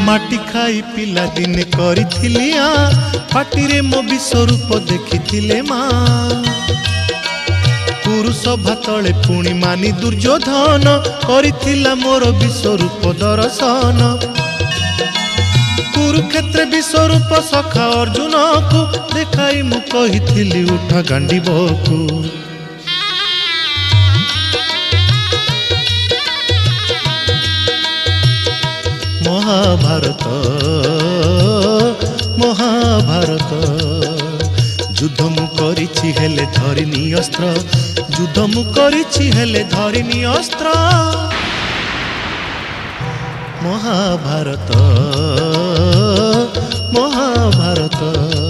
माटी खाई पिला दिने करिथिली पाटिरे मो विश्वरूप देखिथिले माँ पुरुष भातले पुणी मानी दुर्योधन करिथिला मोर विश्वरूप दर्शन कुरुक्षेत्र विश्वरूप सखा अर्जुन को देखाई मु कहिथिली उठा गांडीबकु महाभारत महाभारत युद्ध मु करिछि हेले धरिनी अस्त्र युद्ध मु करिछि हेले धरिनी अस्त्र महाभारत महाभारत।